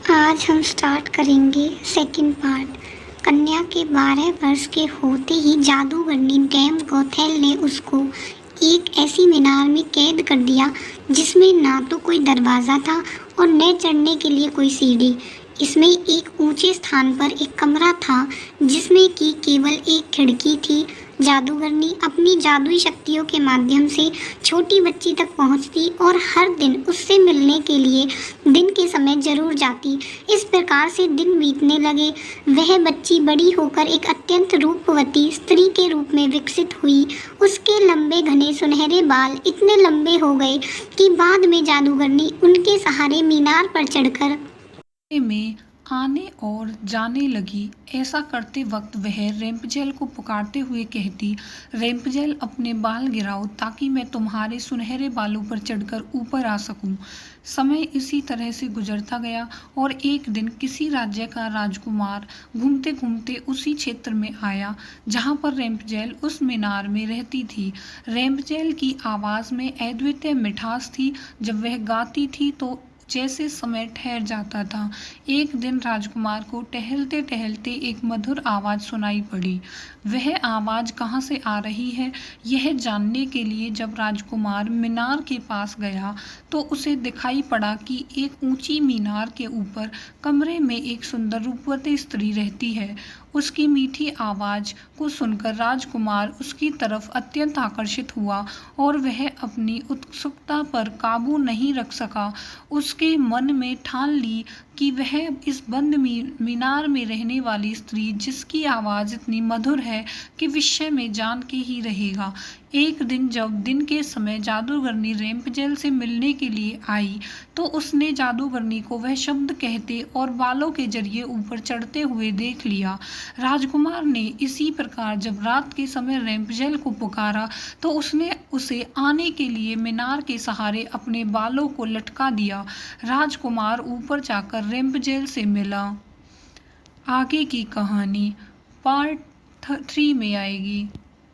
आज हम स्टार्ट करेंगे सेकंड पार्ट। कन्या के 12 वर्ष के होते ही जादूगरनी डैम गोथेल ने उसको एक ऐसी मीनार में कैद कर दिया जिसमें ना तो कोई दरवाज़ा था और न चढ़ने के लिए कोई सीढ़ी। इसमें एक ऊंचे स्थान पर एक कमरा था जिसमें कि केवल एक खिड़की थी। जादूगरनी अपनी जादुई शक्तियों के माध्यम से छोटी बच्ची तक पहुंचती और हर दिन उससे मिलने के लिए दिन के समय जरूर जाती। इस प्रकार से दिन बीतने लगे। वह बच्ची बड़ी होकर एक अत्यंत रूपवती स्त्री के रूप में विकसित हुई। उसके लंबे घने सुनहरे बाल इतने लंबे हो गए कि बाद में जादूगरनी उनके सहारे मीनार पर चढ़कर में आने और जाने लगी। ऐसा करते वक्त वह रेम्पजेल को पुकारते हुए कहती, रेम्पजेल अपने बाल गिराओ ताकि मैं तुम्हारे सुनहरे बालों पर चढ़कर ऊपर आ सकूं। समय इसी तरह से गुजरता गया और एक दिन किसी राज्य का राजकुमार घूमते घूमते उसी क्षेत्र में आया जहां पर रेम्पजेल उस मीनार में रहती थी। रेम्पजेल की आवाज़ में अद्वितीय मिठास थी। जब वह गाती थी तो जैसे समय ठहर जाता था। एक दिन राजकुमार को टहलते टहलते एक मधुर आवाज़ सुनाई पड़ी। वह आवाज़ कहाँ से आ रही है यह जानने के लिए जब राजकुमार मीनार के पास गया तो उसे दिखाई पड़ा कि एक ऊंची मीनार के ऊपर कमरे में एक सुंदर रूपवती स्त्री रहती है। उसकी मीठी आवाज़ को सुनकर राजकुमार उसकी तरफ अत्यंत आकर्षित हुआ और वह अपनी उत्सुकता पर काबू नहीं रख सका। उसके मन में ठान ली कि वह इस बंद मीनार में रहने वाली स्त्री जिसकी आवाज़ इतनी मधुर है के विषय में जान के ही रहेगा। एक दिन जब दिन के समय जादूगरनी रेम्पजेल से मिलने के लिए आई तो उसने जादूगरनी को वह शब्द कहते और बालों के जरिए ऊपर चढ़ते हुए देख लिया। राजकुमार ने इसी प्रकार जब रात के समय रेम्पजेल को पुकारा तो उसने उसे आने के लिए मीनार के सहारे अपने बालों को लटका दिया। राजकुमार ऊपर जाकर रेम्पजेल से मिला। आगे की कहानी पार्ट 3 में आएगी।